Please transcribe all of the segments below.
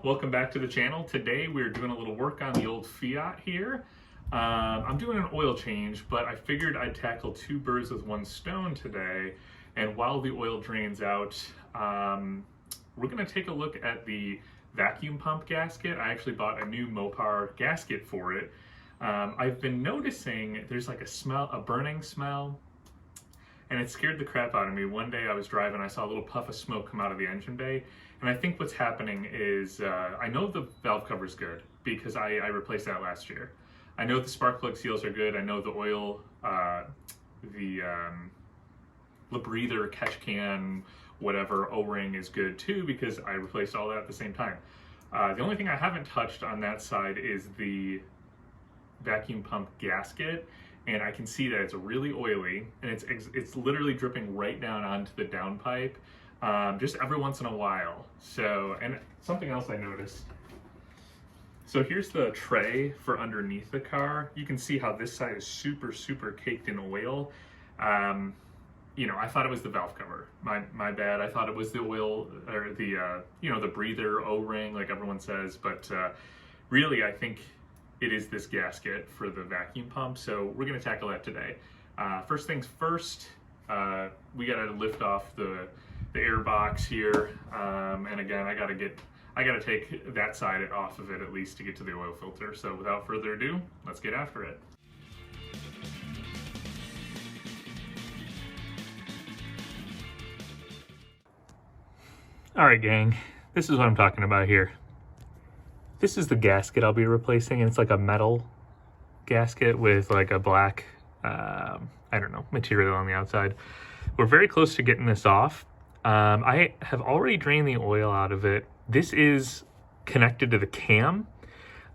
welcome back to the channel. Today we're doing a little work on the old Fiat here. I'm doing an oil change, but I figured I'd tackle two birds with one stone today. And while the oil drains out, we're gonna take a look at the vacuum pump gasket. I actually bought a new MultiAir gasket for it. I've been noticing there's like a smell, a burning smell, and it scared the crap out of me. One day I was driving, I saw a little puff of smoke come out of the engine bay, and I think what's happening is, I know the valve cover's good because I replaced that last year. I know the spark plug seals are good. I know the oil, the breather, catch can, whatever, O-ring is good too because I replaced all that at the same time. The only thing I haven't touched on that side is the vacuum pump gasket, and I can see that it's really oily, and it's literally dripping right down onto the downpipe, just every once in a while. So, and something else I noticed. So here's the tray for underneath the car. You can see how this side is super caked in oil. You know, I thought it was the valve cover. My bad. I thought it was the oil or the you know, the breather O-ring, like everyone says, but really I think it is this gasket for the vacuum pump. So we're gonna tackle that today. First things first, we gotta lift off the air box here, and again, I gotta take that side off of it at least to get to the oil filter. So without further ado, let's get after it. All right, gang, this is what I'm talking about here. This is the gasket I'll be replacing, and it's like a metal gasket with like a black, I don't know, material on the outside. We're very close to getting this off. I have already drained the oil out of it. This is connected to the cam.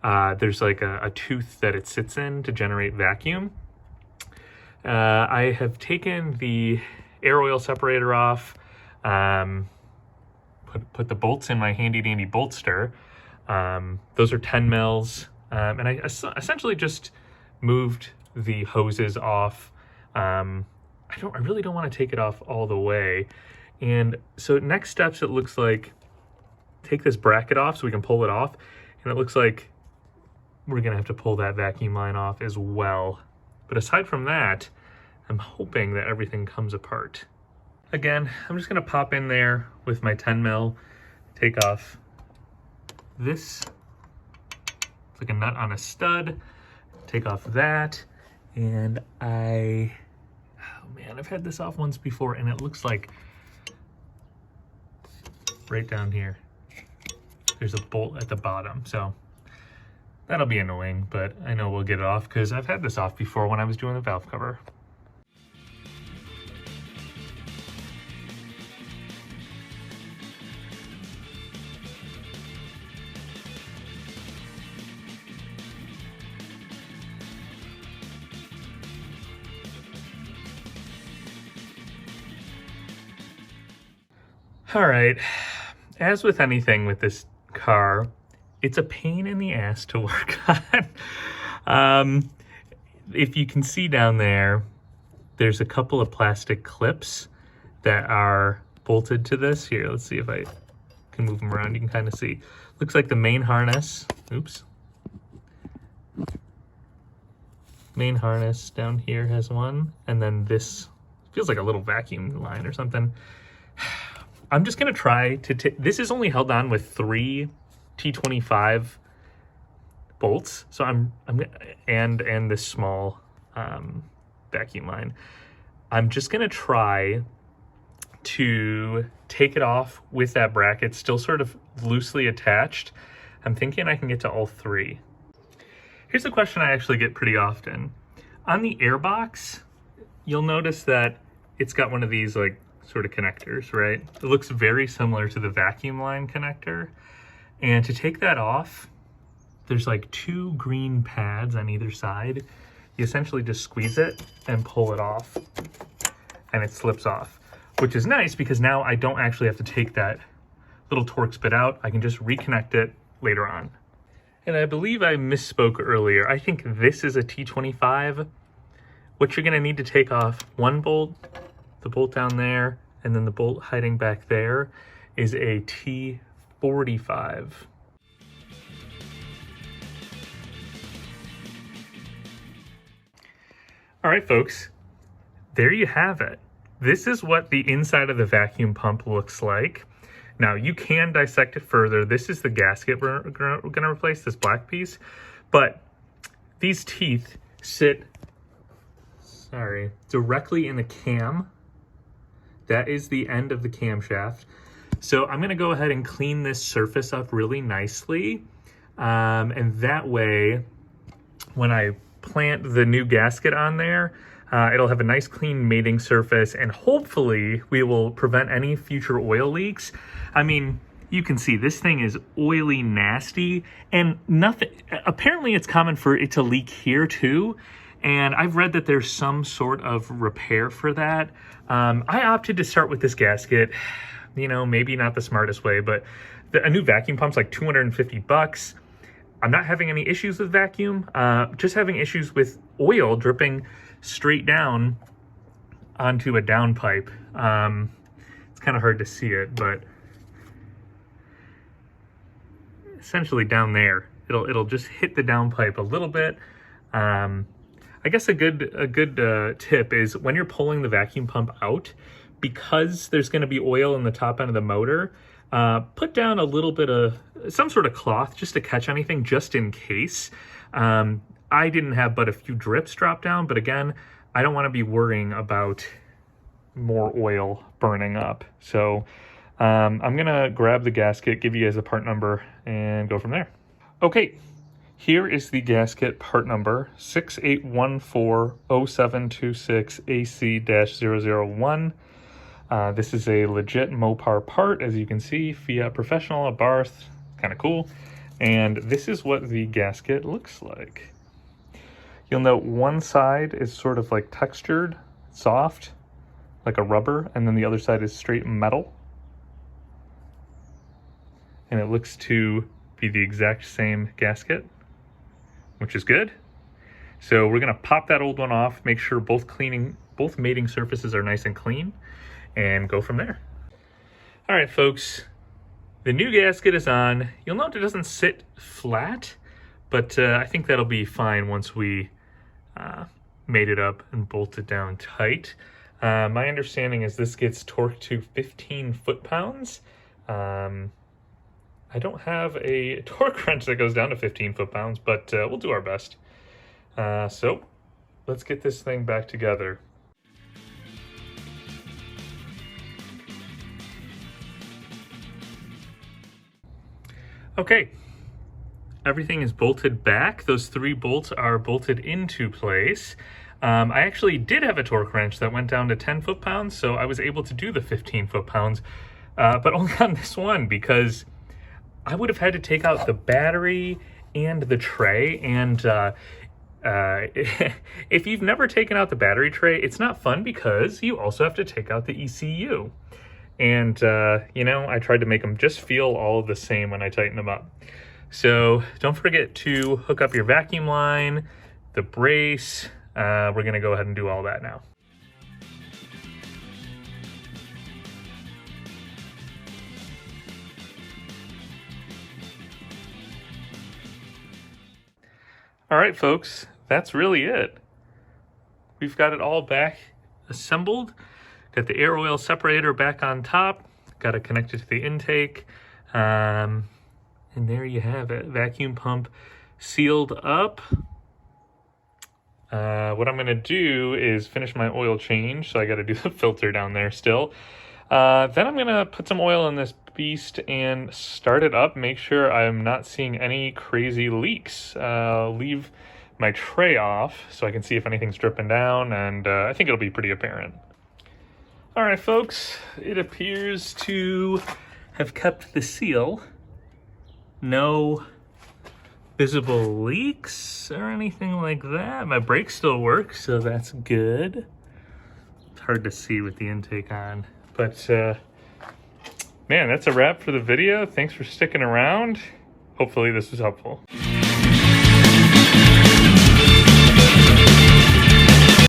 There's like a tooth that it sits in to generate vacuum. I have taken the air oil separator off, put the bolts in my handy dandy bolt stir. Those are 10 mils, and I essentially just moved the hoses off. I really don't want to take it off all the way. And so next steps, it looks like take this bracket off so we can pull it off. And it looks like we're gonna have to pull that vacuum line off as well. But aside from that, I'm hoping that everything comes apart. Again, I'm just gonna pop in there with my 10 mil, take off this. It's like a nut on a stud. Take off that, and oh man, I've had this off once before, and it looks like right down here, there's a bolt at the bottom. So that'll be annoying, but I know we'll get it off because I've had this off before when I was doing the valve cover. All right, as with anything with this car, it's a pain in the ass to work on. If you can see down there, there's a couple of plastic clips that are bolted to this. Here, let's see if I can move them around. You can kind of see. Looks like the main harness, oops. Main harness down here has one, and then this feels like a little vacuum line or something. I'm just gonna try to this is only held on with 3 T25 bolts, so and this small vacuum line. I'm just gonna try to take it off with that bracket still sort of loosely attached. I'm thinking I can get to all 3. Here's a question I actually get pretty often. On the air box, you'll notice that it's got one of these like sort of connectors, right? It looks very similar to the vacuum line connector. And to take that off, there's like 2 green pads on either side. You essentially just squeeze it and pull it off, and it slips off, which is nice because now I don't actually have to take that little Torx bit out. I can just reconnect it later on. And I believe I misspoke earlier. I think this is a T25. What you're gonna need to take off one bolt, the bolt down there, and then the bolt hiding back there is a T45. All right, folks, there you have it. This is what the inside of the vacuum pump looks like. Now, you can dissect it further. This is the gasket we're gonna replace, this black piece. But these teeth sit, directly in the cam. That is the end of the camshaft. So I'm gonna go ahead and clean this surface up really nicely. And that way, when I plant the new gasket on there, it'll have a nice clean mating surface, and hopefully we will prevent any future oil leaks. I mean, you can see this thing is oily, nasty, and nothing. Apparently it's common for it to leak here too. And I've read that there's some sort of repair for that. I opted to start with this gasket. You know, maybe not the smartest way, but a new vacuum pump's like $250. I'm not having any issues with vacuum, just having issues with oil dripping straight down onto a downpipe. It's kind of hard to see it, but essentially down there, it'll just hit the downpipe a little bit. I guess a good tip is when you're pulling the vacuum pump out, because there's going to be oil in the top end of the motor, put down a little bit of some sort of cloth just to catch anything, just in case. I didn't have but a few drips drop down, but again, I don't want to be worrying about more oil burning up. So I'm gonna grab the gasket, give you guys a part number, and go from there. Okay, here is the gasket part number 68140726AC-001. This is a legit Mopar part, as you can see, Fiat Professional, Abarth, kind of cool. And this is what the gasket looks like. You'll note one side is sort of like textured, soft, like a rubber, and then the other side is straight metal. And it looks to be the exact same gasket, which is good. So we're gonna pop that old one off, make sure both mating surfaces are nice and clean, and go from there. All right, folks, the new gasket is on. You'll note it doesn't sit flat, but I think that'll be fine once we made it up and bolted down tight. My understanding is this gets torqued to 15 foot-pounds. I don't have a torque wrench that goes down to 15 foot-pounds, but we'll do our best. So let's get this thing back together. Okay, everything is bolted back. Those 3 bolts are bolted into place. I actually did have a torque wrench that went down to 10 foot-pounds, so I was able to do the 15 foot-pounds, but only on this one, because I would have had to take out the battery and the tray, and if you've never taken out the battery tray, it's not fun because you also have to take out the ECU. And, you know, I tried to make them just feel all the same when I tighten them up. So don't forget to hook up your vacuum line, the brace. We're going to go ahead and do all that now. All right, folks, that's really it. We've got it all back assembled. Got the air oil separator back on top. Got it connected to the intake. And there you have it, vacuum pump sealed up. What I'm gonna do is finish my oil change, so I gotta do the filter down there still. Then I'm gonna put some oil in this beast and start it up, make sure I'm not seeing any crazy leaks. Leave my tray off so I can see if anything's dripping down, and I think it'll be pretty apparent. All right, folks, it appears to have kept the seal. No visible leaks or anything like that. My brakes still work, so that's good. It's hard to see with the intake on, but man, that's a wrap for the video. Thanks for sticking around. Hopefully this was helpful.